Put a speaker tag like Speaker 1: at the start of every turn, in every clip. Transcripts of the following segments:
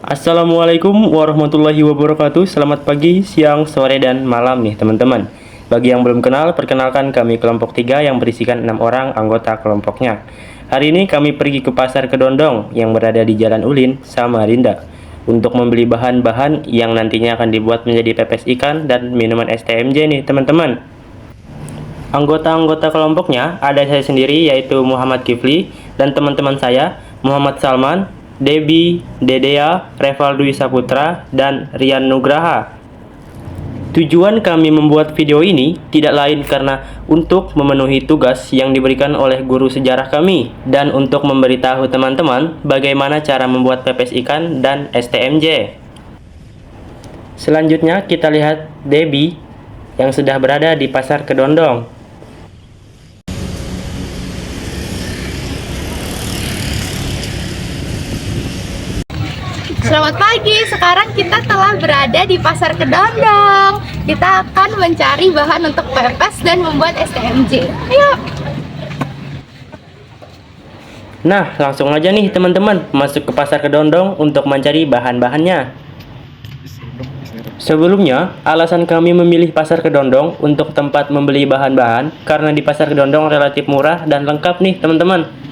Speaker 1: Assalamualaikum warahmatullahi wabarakatuh. Selamat pagi, siang, sore, dan malam nih teman-teman. Bagi yang belum kenal, perkenalkan kami kelompok 3 yang berisikan 6 orang anggota kelompoknya. Hari ini kami pergi ke pasar Kedondong yang berada di Jalan Ulin, Samarinda, untuk membeli bahan-bahan yang nantinya akan dibuat menjadi pepes ikan dan minuman STMJ nih teman-teman. Anggota-anggota kelompoknya ada saya sendiri yaitu Muhammad Kifli dan teman-teman saya Muhammad Salman, Debi, Dedea, Revaldo Saputra, dan Rian Nugraha. Tujuan kami membuat video ini tidak lain karena untuk memenuhi tugas yang diberikan oleh guru sejarah kami dan untuk memberitahu teman-teman bagaimana cara membuat pepes ikan dan STMJ. Selanjutnya kita lihat Debi yang sudah berada di pasar Kedondong.
Speaker 2: Selamat pagi, sekarang kita telah berada di Pasar Kedondong. Kita akan mencari bahan untuk pepes dan membuat STMJ. Ayo!
Speaker 1: Nah, langsung aja nih teman-teman masuk ke Pasar Kedondong untuk mencari bahan-bahannya. Sebelumnya, alasan kami memilih Pasar Kedondong untuk tempat membeli bahan-bahan karena di Pasar Kedondong relatif murah dan lengkap nih teman-teman.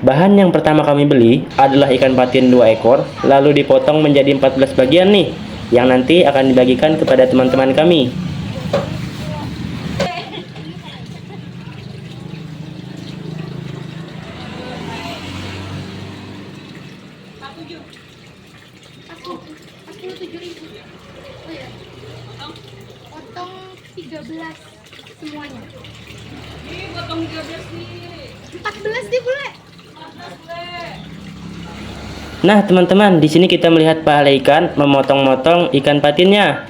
Speaker 1: Bahan yang pertama kami beli adalah ikan patin 2 ekor, lalu dipotong menjadi 14 bagian nih, yang nanti akan dibagikan kepada teman-teman kami.
Speaker 2: Potong 13 semuanya.
Speaker 3: Ini potong 13 nih.
Speaker 2: 14 deh boleh.
Speaker 1: Nah, teman-teman, di sini kita melihat pahala ikan memotong-motong ikan patinnya.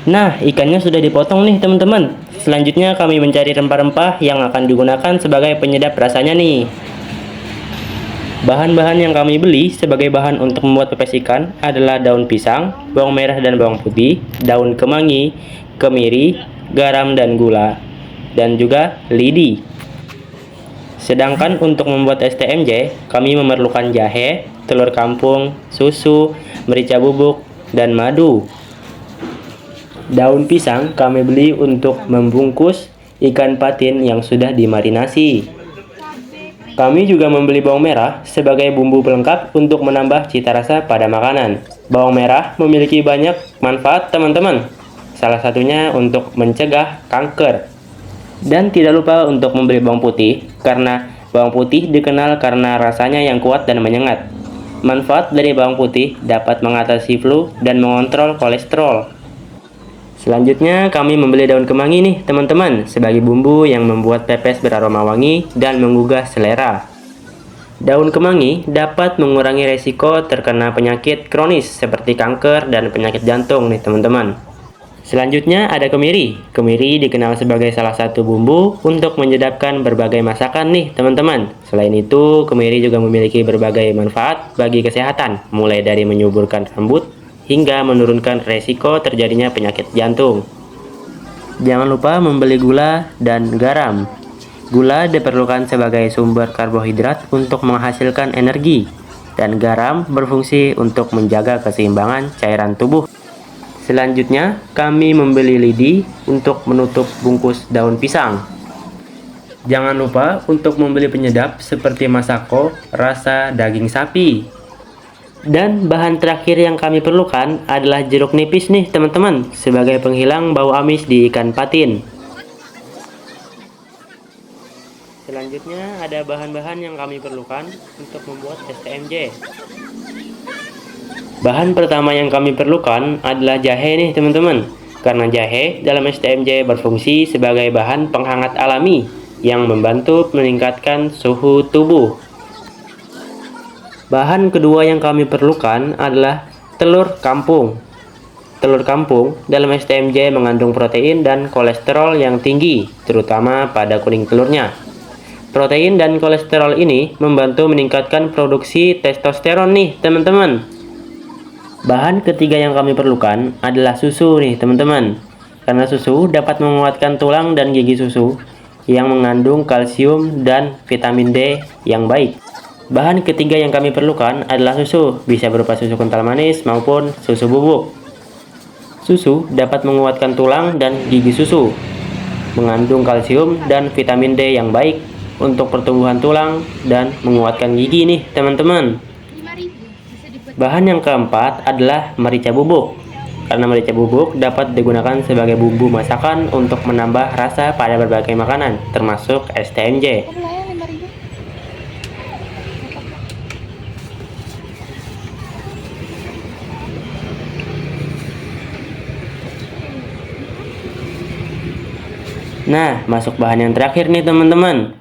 Speaker 1: Nah, ikannya sudah dipotong nih teman-teman. Selanjutnya kami mencari rempah-rempah yang akan digunakan sebagai penyedap rasanya nih. Bahan-bahan yang kami beli sebagai bahan untuk membuat pepes ikan adalah daun pisang, bawang merah dan bawang putih, daun kemangi, kemiri, garam dan gula, dan juga lidi. Sedangkan untuk membuat STMJ, kami memerlukan jahe, telur kampung, susu, merica bubuk, dan madu. Daun pisang kami beli untuk membungkus ikan patin yang sudah dimarinasi. Kami juga membeli bawang merah sebagai bumbu pelengkap untuk menambah cita rasa pada makanan. Bawang merah memiliki banyak manfaat teman-teman. Salah satunya untuk mencegah kanker. Dan tidak lupa untuk membeli bawang putih karena bawang putih dikenal karena rasanya yang kuat dan menyengat. Manfaat dari bawang putih dapat mengatasi flu dan mengontrol kolesterol. Selanjutnya kami membeli daun kemangi nih teman-teman sebagai bumbu yang membuat pepes beraroma wangi dan menggugah selera. Daun kemangi dapat mengurangi resiko terkena penyakit kronis seperti kanker dan penyakit jantung nih teman-teman. Selanjutnya ada kemiri. Kemiri dikenal sebagai salah satu bumbu untuk menyedapkan berbagai masakan nih teman-teman. Selain itu, kemiri juga memiliki berbagai manfaat bagi kesehatan, mulai dari menyuburkan rambut hingga menurunkan resiko terjadinya penyakit jantung. Jangan lupa membeli gula dan garam. Gula diperlukan sebagai sumber karbohidrat untuk menghasilkan energi, dan garam berfungsi untuk menjaga keseimbangan cairan tubuh. Selanjutnya, kami membeli lidi untuk menutup bungkus daun pisang. Jangan lupa untuk membeli penyedap seperti Masako rasa daging sapi. Dan bahan terakhir yang kami perlukan adalah jeruk nipis nih teman-teman, sebagai penghilang bau amis di ikan patin. Selanjutnya ada bahan-bahan yang kami perlukan untuk membuat STMJ. Bahan pertama yang kami perlukan adalah jahe nih teman-teman. Karena jahe dalam STMJ berfungsi sebagai bahan penghangat alami yang membantu meningkatkan suhu tubuh. Bahan kedua yang kami perlukan adalah telur kampung. Telur kampung dalam STMJ mengandung protein dan kolesterol yang tinggi, terutama pada kuning telurnya. Protein dan kolesterol ini membantu meningkatkan produksi testosteron nih teman-teman. Bahan ketiga yang kami perlukan adalah susu nih teman-teman. Karena susu dapat menguatkan tulang dan gigi susu yang mengandung kalsium dan vitamin D yang baik. Bahan ketiga yang kami perlukan adalah susu, bisa berupa susu kental manis maupun susu bubuk. Susu dapat menguatkan tulang dan gigi susu, mengandung kalsium dan vitamin D yang baik untuk pertumbuhan tulang dan menguatkan gigi nih teman-teman.
Speaker 2: 5.000 bisa dibuat.
Speaker 1: Bahan yang keempat adalah merica bubuk. Karena merica bubuk dapat digunakan sebagai bumbu masakan untuk menambah rasa pada berbagai makanan, termasuk STMJ.
Speaker 2: Kok mulai 5.000?
Speaker 1: Nah, masuk bahan yang terakhir nih teman-teman.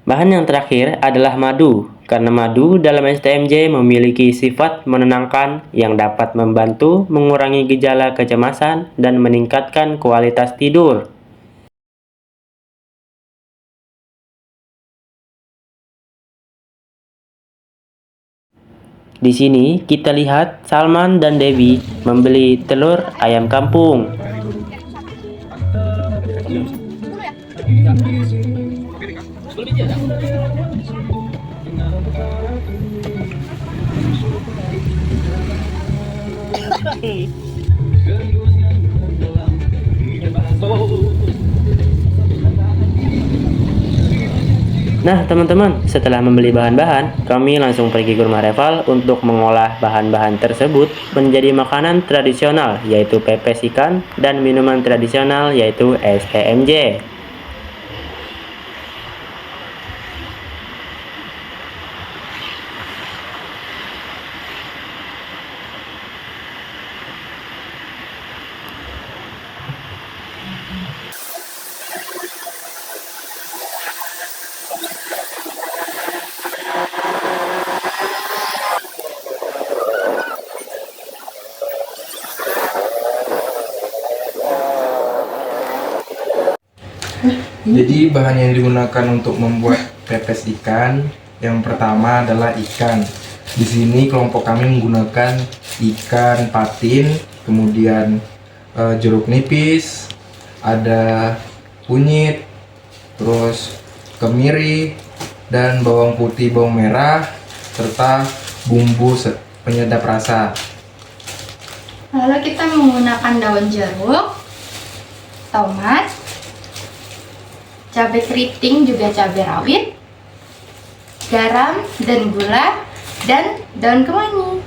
Speaker 1: Bahan yang terakhir adalah madu. Karena madu dalam STMJ memiliki sifat menenangkan yang dapat membantu mengurangi gejala kecemasan dan meningkatkan kualitas tidur. Di sini kita lihat Salman dan Devi membeli telur ayam kampung. Nah teman-teman, setelah membeli bahan-bahan, kami langsung pergi ke rumah Reval untuk mengolah bahan-bahan tersebut menjadi makanan tradisional, yaitu pepes ikan, dan minuman tradisional, yaitu STMJ.
Speaker 4: Jadi bahan yang digunakan untuk membuat pepes ikan yang pertama adalah ikan. Di sini kelompok kami menggunakan ikan patin, kemudian jeruk nipis, ada kunyit, terus kemiri dan bawang putih, bawang merah, serta bumbu penyedap rasa.
Speaker 2: Lalu kita menggunakan daun jeruk, tomat, cabai keriting juga cabai rawit, garam dan gula, dan daun kemangi.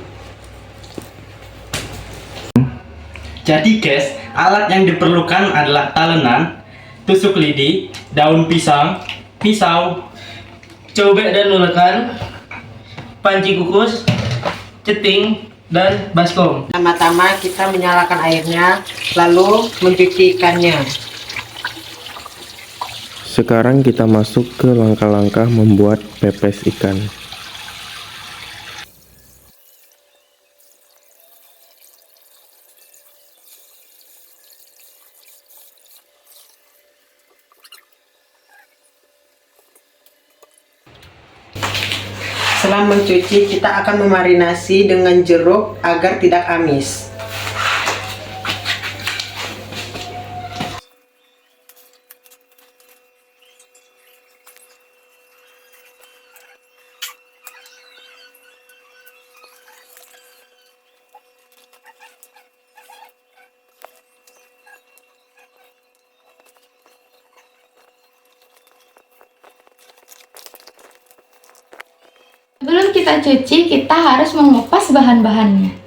Speaker 1: Jadi guys, alat yang diperlukan adalah talenan, tusuk lidi, daun pisang, pisau, cobek dan ulekan, panci kukus, ceting, dan baskom.
Speaker 5: Pertama-tama kita menyalakan airnya, lalu mencuci ikannya.
Speaker 6: Sekarang kita masuk ke langkah-langkah membuat pepes ikan.
Speaker 5: Setelah mencuci, kita akan memarinasi dengan jeruk agar tidak amis.
Speaker 2: Sebelum kita cuci, kita harus mengupas bahan-bahannya.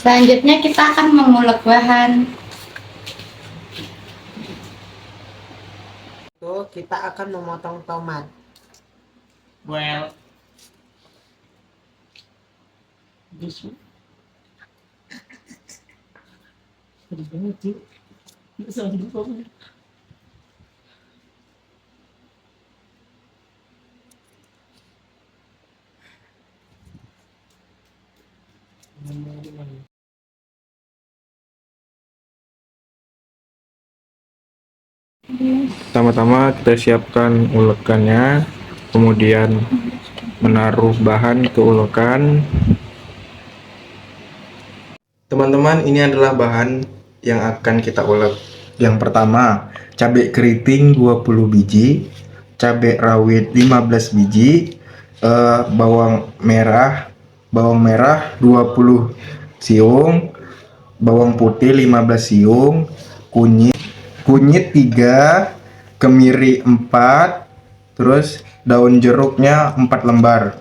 Speaker 2: Selanjutnya kita akan mengulek bahan.
Speaker 5: Itu kita akan memotong tomat.
Speaker 1: Well,
Speaker 6: Pertama-tama kita siapkan ulekannya, kemudian menaruh bahan ke ulekan.
Speaker 4: Teman-teman, ini adalah bahan yang akan kita ulek. Yang pertama, cabai keriting 20 biji, cabai rawit 15 biji, bawang merah 20 siung, bawang putih 15 siung, kunyit 3, kemiri 4, terus daun jeruknya 4 lembar.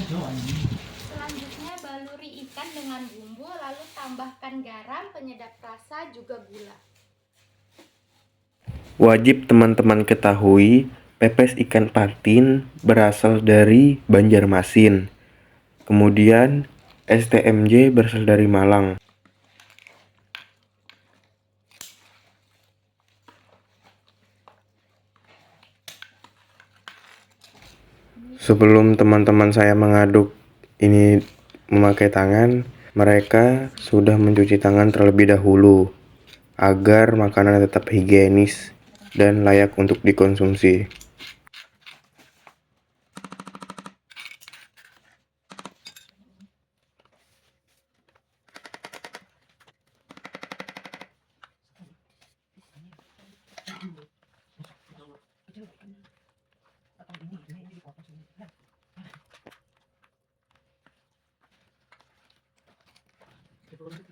Speaker 2: Selanjutnya baluri ikan dengan bumbu, lalu tambahkan garam, penyedap rasa, juga gula.
Speaker 6: Wajib teman-teman ketahui, pepes ikan patin berasal dari Banjarmasin. Kemudian STMJ berasal dari Malang. Sebelum teman-teman saya mengaduk ini memakai tangan, mereka sudah mencuci tangan terlebih dahulu agar makanan tetap higienis dan layak untuk dikonsumsi.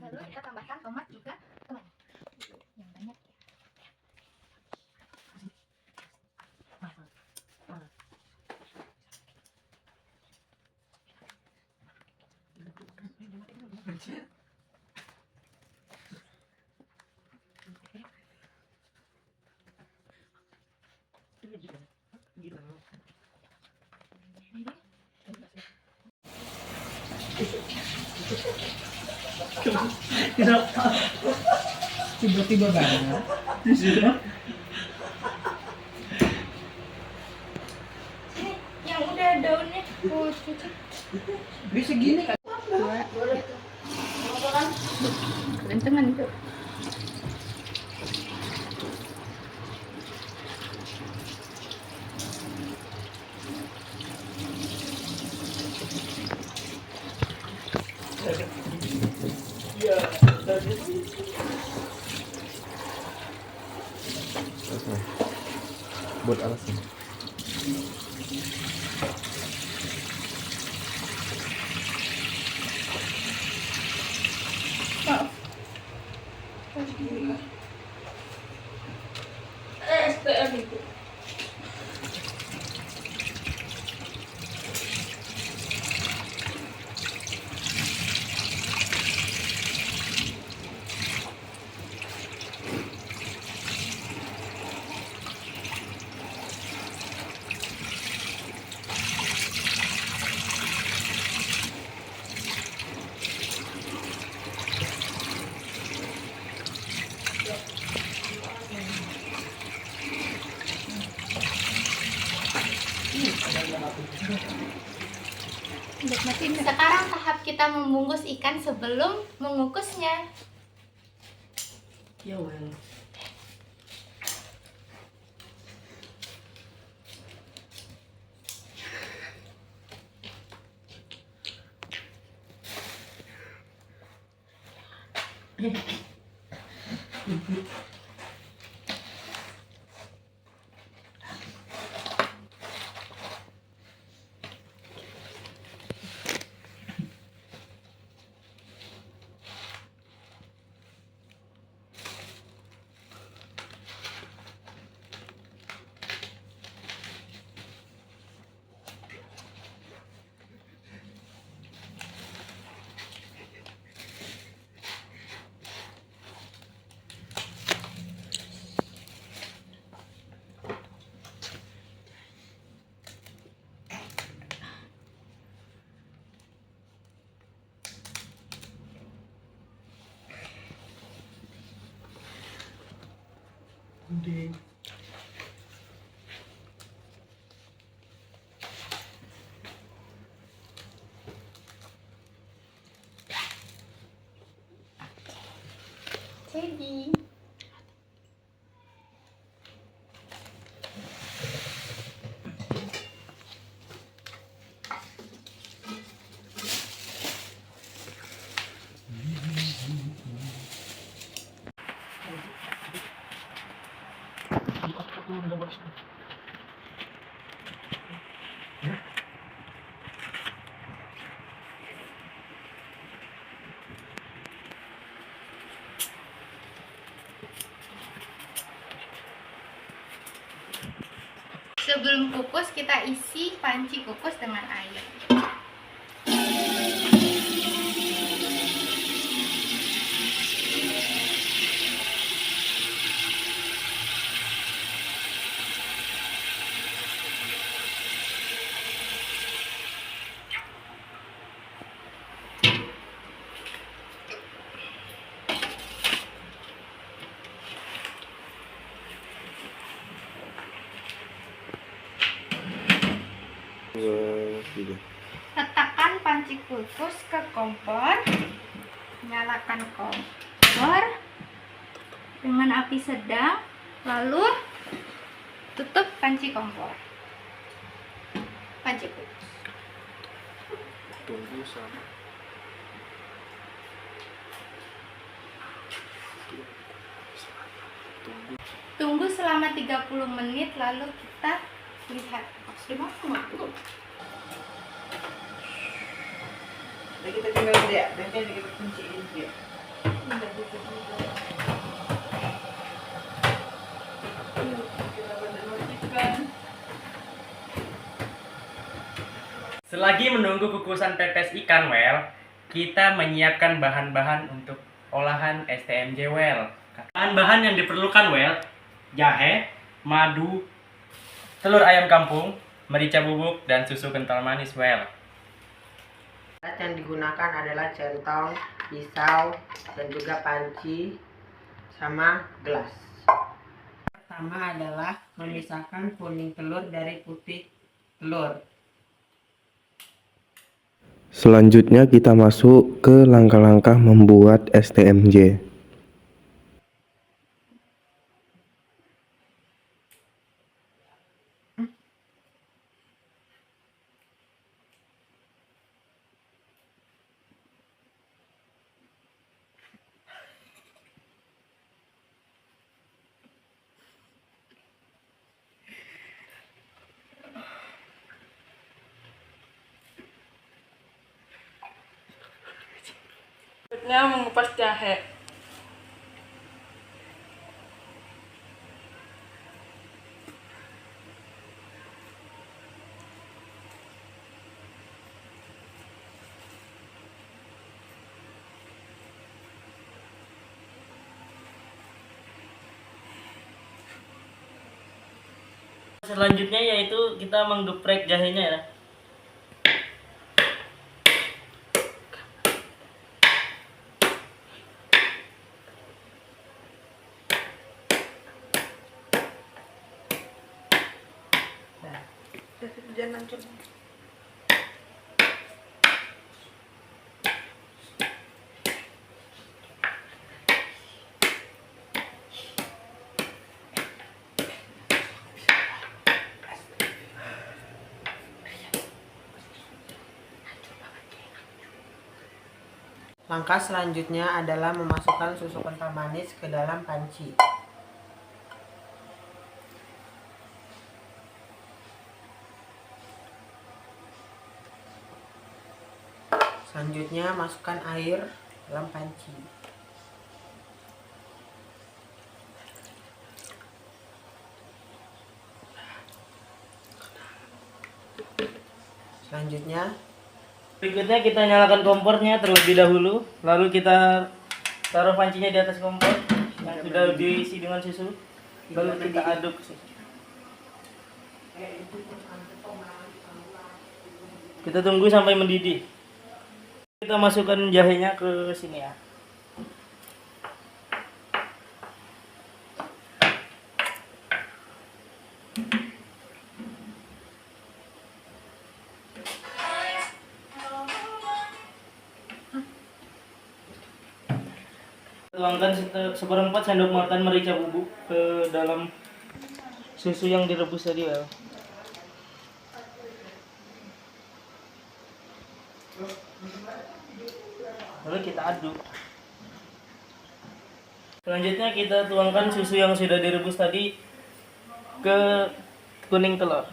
Speaker 2: Lalu kita tambahkan tomat juga, teman. Yang banyak.
Speaker 5: Tiba-tiba banget.
Speaker 2: Yang udah daunnya, cuci.
Speaker 5: Bisa gini kan?
Speaker 2: Kerencengan itu.
Speaker 4: Buat apa sih?
Speaker 3: STM itu.
Speaker 2: Sekarang tahap kita membungkus ikan sebelum mengukusnya.
Speaker 5: Ya well.
Speaker 2: Jadi sebelum kukus kita isi panci kukus dengan air.
Speaker 6: 3.
Speaker 2: Letakkan panci kulkus ke kompor. Nyalakan kompor dengan api sedang, lalu tutup panci kompor. Panci kulkus.
Speaker 6: Tunggu sama.
Speaker 2: Tunggu selama 30 menit, lalu kita lihat.
Speaker 5: Jadi kita tinggal dia, nanti kita kunciin dia.
Speaker 1: Selagi menunggu kukusan pepes ikan well, kita menyiapkan bahan-bahan untuk olahan STMJ well. Bahan-bahan yang diperlukan well: jahe, madu, telur ayam kampung, merica bubuk, dan susu kental manis well.
Speaker 5: Alat yang digunakan adalah centong, pisau, dan juga panci, sama gelas. Pertama adalah memisahkan kuning telur dari putih telur.
Speaker 6: Selanjutnya kita masuk ke langkah-langkah membuat STMJ.
Speaker 3: Berikutnya mengupas jahe.
Speaker 1: Selanjutnya yaitu kita menggeprek jahenya ya.
Speaker 5: Langkah selanjutnya adalah memasukkan susu kental manis ke dalam panci. Selanjutnya masukkan air dalam panci. Selanjutnya
Speaker 1: Berikutnya kita nyalakan kompornya terlebih dahulu, lalu kita taruh pancinya di atas kompor yang sudah diisi dengan susu, lalu kita aduk. Kita tunggu sampai mendidih. Kita masukkan jahenya ke sini ya. Tuangkan seperempat sendok makan merica bubuk ke dalam susu yang direbus tadi ya. Lalu kita aduk. Selanjutnya kita tuangkan susu yang sudah direbus tadi ke kuning telur.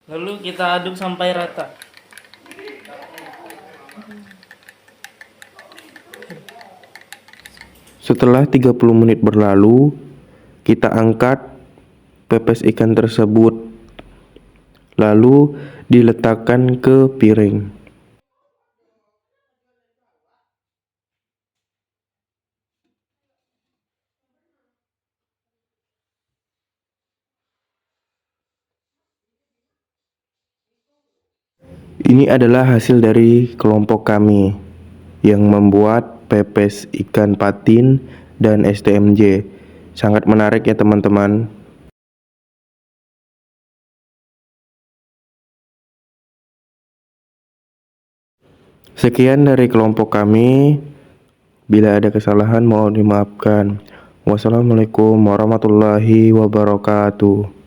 Speaker 1: Lalu kita aduk sampai rata.
Speaker 6: Setelah 30 menit berlalu, kita angkat pepes ikan tersebut, lalu diletakkan ke piring. Ini adalah hasil dari kelompok kami yang membuat pepes ikan patin dan STMJ. Sangat menarik ya teman-teman. Sekian dari kelompok kami. Bila ada kesalahan mohon dimaafkan. Wassalamualaikum warahmatullahi wabarakatuh.